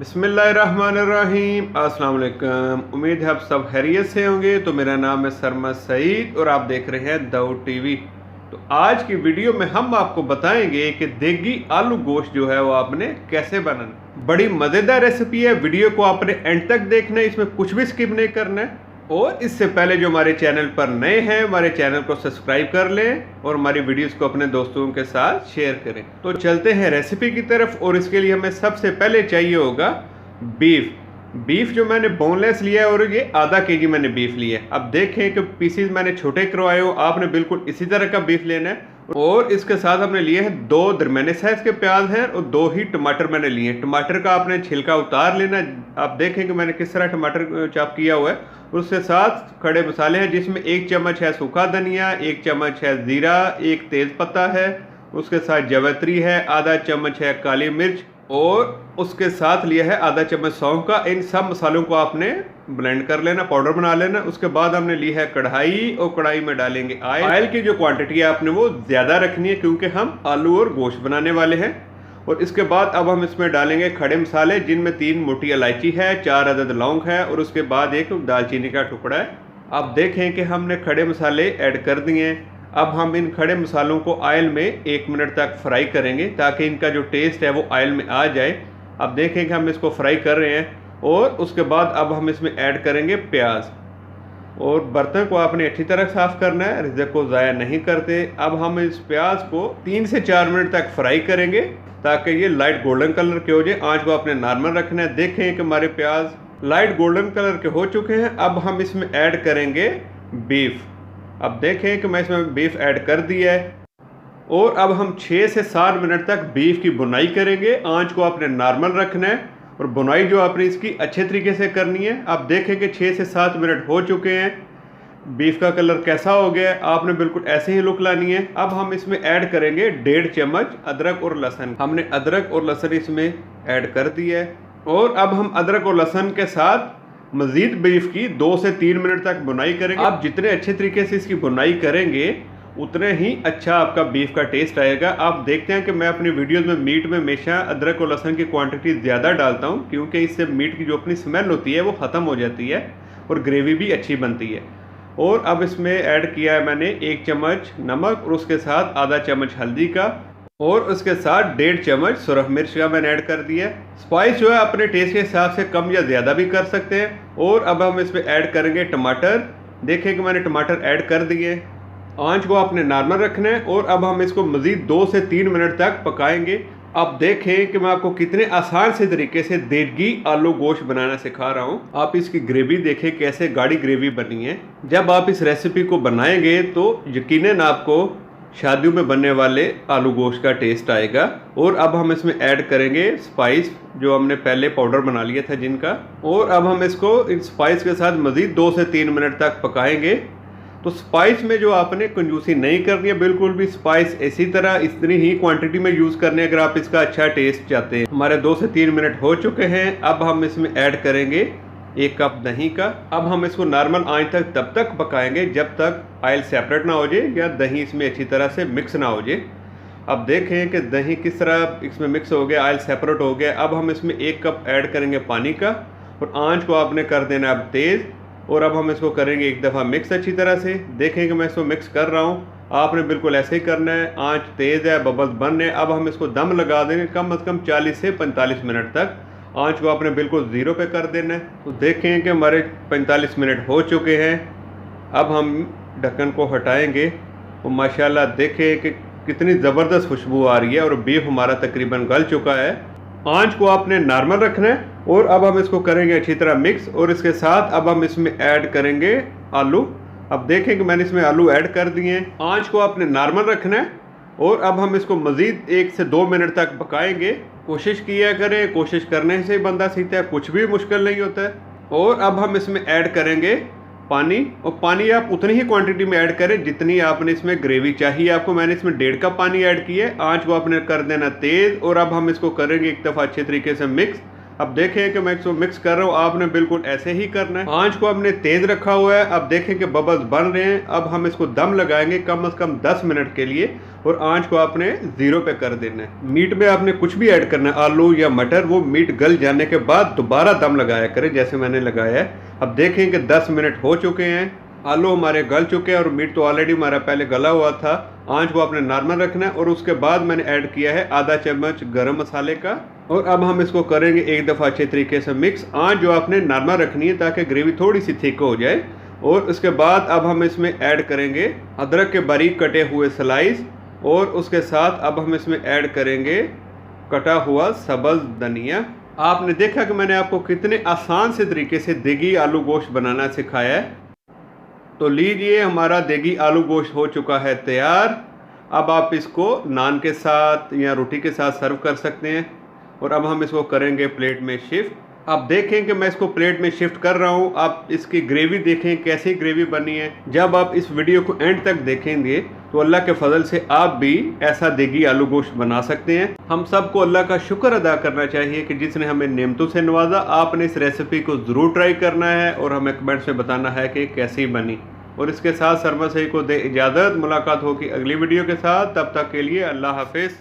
बिस्मिल्लाहिर्रहमानिर्रहीम। अस्सलाम वालेकुम। उम्मीद है आप सब खैरियत से होंगे। तो मेरा नाम है सरमद सईद और आप देख रहे हैं दाऊद टीवी। तो आज की वीडियो में हम आपको बताएंगे कि देगी आलू गोश्त जो है वो आपने कैसे बनाना। बड़ी मज़ेदार रेसिपी है। वीडियो को आपने एंड तक देखना है, इसमें कुछ भी स्किप नहीं करना है। और इससे पहले जो हमारे चैनल पर नए हैं, हमारे चैनल को सब्सक्राइब कर लें और हमारी वीडियोस को अपने दोस्तों के साथ शेयर करें। तो चलते हैं रेसिपी की तरफ। और इसके लिए हमें सबसे पहले चाहिए होगा बीफ जो मैंने बोनलेस लिया है, और ये आधा केजी मैंने बीफ लिया है। अब देखें कि पीसीज मैंने छोटे करवाए हो, आपने बिल्कुल इसी तरह का बीफ लेना है। और इसके साथ हमने लिए हैं 2 दरमियाने साइज के प्याज हैं और 2 ही टमाटर मैंने लिए हैं। टमाटर का आपने छिलका उतार लेना। आप देखें कि मैंने किस तरह टमाटर चॉप किया हुआ है। उसके साथ खड़े मसाले हैं, जिसमें 1 चम्मच है सूखा धनिया, 1 चम्मच है ज़ीरा, 1 तेज़ पत्ता है, उसके साथ जावित्री है, आधा चम्मच है काली मिर्च और उसके साथ लिया है आधा चम्मच सौंफ का। इन सब मसालों को आपने ब्लेंड कर लेना, पाउडर बना लेना। उसके बाद हमने ली है कढ़ाई और कढ़ाई में डालेंगे ऑयल की जो क्वांटिटी है आपने वो ज़्यादा रखनी है, क्योंकि हम आलू और गोश्त बनाने वाले हैं। और इसके बाद अब हम इसमें डालेंगे खड़े मसाले, जिनमें 3 मोटी इलायची है, 4 अदद लौंग है और उसके बाद 1 दालचीनी का टुकड़ा है। अब देखें कि हमने खड़े मसाले ऐड कर दिए हैं। अब हम इन खड़े मसालों को ऑयल में 1 मिनट तक फ्राई करेंगे, ताकि इनका जो टेस्ट है वो ऑयल में आ जाए। अब देखें कि हम इसको फ्राई कर रहे हैं। और उसके बाद अब हम इसमें ऐड करेंगे प्याज। और बर्तन को आपने अच्छी तरह साफ़ करना है, रिज़्क को ज़ाया नहीं करते। अब हम इस प्याज को 3 से 4 मिनट तक फ्राई करेंगे, ताकि ये लाइट गोल्डन कलर के हो जाए। आंच को आपने नॉर्मल रखना है। देखें कि हमारे प्याज लाइट गोल्डन कलर के हो चुके हैं। अब हम इसमें ऐड करेंगे बीफ। अब देखें कि मैं इसमें बीफ ऐड कर दिया है। और अब हम 6 से 7 मिनट तक बीफ की बुनाई करेंगे। आंच को आपने नॉर्मल रखना है और बुनाई जो आपने इसकी अच्छे तरीके से करनी है। अब देखें कि 6 से 7 मिनट हो चुके हैं। बीफ का कलर कैसा हो गया है, आपने बिल्कुल ऐसे ही लुक लानी है। अब हम इसमें ऐड करेंगे 1.5 चम्मच अदरक और लहसुन। हमने अदरक और लहसुन इसमें ऐड कर दिया है। और अब हम अदरक और लहसुन के साथ मज़ीद बीफ की 2 से 3 मिनट तक बुनाई करेंगे। आप जितने अच्छे तरीके से इसकी बुनाई करेंगे, उतने ही अच्छा आपका बीफ का टेस्ट आएगा। आप देखते हैं कि मैं अपनी वीडियोस में मीट में हमेशा अदरक और लहसुन की क्वांटिटी ज़्यादा डालता हूं, क्योंकि इससे मीट की जो अपनी स्मेल होती है वो ख़त्म हो जाती है और ग्रेवी भी अच्छी बनती है। और अब इसमें ऐड किया है मैंने 1 चम्मच नमक और उसके साथ आधा चम्मच हल्दी का और उसके साथ 1.5 चम्मच सुरख मिर्च का मैंने ऐड कर दिया है। स्पाइस जो है अपने टेस्ट के हिसाब से कम या ज़्यादा भी कर सकते हैं। और अब हम इसमें ऐड करेंगे टमाटर। देखें कि मैंने टमाटर ऐड कर दिए। आंच को आपने नॉर्मल रखना है। और अब हम इसको मज़ीद 2 से 3 मिनट तक पकाएंगे। अब देखें कि मैं आपको कितने आसान से तरीके से देगी आलू गोश्त बनाना सिखा रहा हूँ। आप इसकी ग्रेवी देखें कैसे गाढ़ी ग्रेवी बनी है। जब आप इस रेसिपी को बनाएंगे तो यकीनन आपको शादियों में बनने वाले आलू गोश्त का टेस्ट आएगा। और अब हम इसमें ऐड करेंगे स्पाइस, जो हमने पहले पाउडर बना लिया था जिनका। और अब हम इसको इन स्पाइस के साथ मज़ीद 2 से 3 मिनट तक पकाएंगे। तो स्पाइस में जो आपने कंजूसी नहीं करनी है बिल्कुल भी। स्पाइस इसी तरह इतनी ही क्वांटिटी में यूज़ करनी है, अगर आप इसका अच्छा टेस्ट चाहते हैं। हमारे 2 से 3 मिनट हो चुके हैं। अब हम इसमें ऐड करेंगे 1 कप दही का। अब हम इसको नॉर्मल आंच तक तब तक पकाएंगे जब तक ऑयल सेपरेट ना हो जाए या दही इसमें अच्छी तरह से मिक्स ना हो जाए। अब देखें कि दही किस तरह इसमें मिक्स हो गया, ऑयल सेपरेट हो गया। अब हम इसमें 1 कप ऐड करेंगे पानी का और आंच को आपने कर देना अब तेज़। और अब हम इसको करेंगे एक दफ़ा मिक्स अच्छी तरह से। देखें कि मैं इसको मिक्स कर रहा हूँ, आपने बिल्कुल ऐसे ही करना है। आंच तेज़ है, बबल्स बन रहे हैं। अब हम इसको दम लगा देंगे कम से कम 40 से 45 मिनट तक। आंच को आपने बिल्कुल 0 पे कर देना है। तो देखें कि हमारे 45 मिनट हो चुके हैं। अब हम ढक्कन को हटाएंगे और माशाल्लाह देखें कि कितनी ज़बरदस्त खुशबू आ रही है और बीफ हमारा तकरीबन गल चुका है। आंच को आपने नॉर्मल रखना है। और अब हम इसको करेंगे अच्छी तरह मिक्स। और इसके साथ अब हम इसमें ऐड करेंगे आलू। अब देखें कि मैंने इसमें आलू ऐड कर दिए हैं। आंच को आपने नॉर्मल रखना है। और अब हम इसको मज़ीद 1 से 2 मिनट तक पकाएंगे। कोशिश किया करें, कोशिश करने से ही बंदा सीखता है, कुछ भी मुश्किल नहीं होता है। और अब हम इसमें ऐड करेंगे पानी। और पानी आप उतनी ही क्वांटिटी में ऐड करें जितनी आपने इसमें ग्रेवी चाहिए आपको। मैंने इसमें 1.5 कप पानी ऐड किया है। आंच को आपने कर देना तेज़। और अब हम इसको करेंगे एक दफ़ा अच्छे तरीके से मिक्स, अब देखें कि मैं इसको मिक्स कर रहा हूँ, आपने बिल्कुल ऐसे ही करना है। आंच को हमने तेज रखा हुआ है। अब देखें कि बबल्स बन रहे हैं। अब हम इसको दम लगाएंगे कम से कम 10 मिनट के लिए और आंच को आपने 0 पे कर देना है। मीट में आपने कुछ भी ऐड करना है, आलू या मटर, वो मीट गल जाने के बाद दोबारा दम लगाया करें जैसे मैंने लगाया है। अब देखें कि 10 मिनट हो चुके हैं, आलू हमारे गल चुके हैं और मीट तो ऑलरेडी हमारा पहले गला हुआ था। आंच को आपने नॉर्मल रखना है और उसके बाद मैंने ऐड किया है आधा चम्मच गरम मसाले का। और अब हम इसको करेंगे एक दफ़ा अच्छे तरीके से मिक्स। आंच जो आपने नॉर्मल रखनी है ताकि ग्रेवी थोड़ी सी थिक हो जाए। और उसके बाद अब हम इसमें ऐड करेंगे अदरक के बारीक कटे हुए स्लाइस और उसके साथ अब हम इसमें ऐड करेंगे कटा हुआ सब्ज़ धनिया। आपने देखा कि मैंने आपको कितने आसान से तरीके से देगी आलू गोश्त बनाना सिखाया है। तो लीजिए, हमारा देगी आलू गोश्त हो चुका है तैयार। अब आप इसको नान के साथ या रोटी के साथ सर्व कर सकते हैं। और अब हम इसको करेंगे प्लेट में शिफ्ट। आप देखें कि मैं इसको प्लेट में शिफ्ट कर रहा हूं। आप इसकी ग्रेवी देखें कैसी ग्रेवी बनी है। जब आप इस वीडियो को एंड तक देखेंगे तो अल्लाह के फजल से आप भी ऐसा देगी आलू गोश्त बना सकते हैं। हम सबको अल्लाह का शुक्र अदा करना चाहिए कि जिसने हमें नेमतों से नवाजा। आपने इस रेसिपी को ज़रूर ट्राई करना है और हमें कमेंट्स में बताना है कि कैसी बनी। और इसके साथ सरमद सईद को दे इजाज़त। मुलाकात होगी अगली वीडियो के साथ, तब तक के लिए अल्लाह हाफिज़।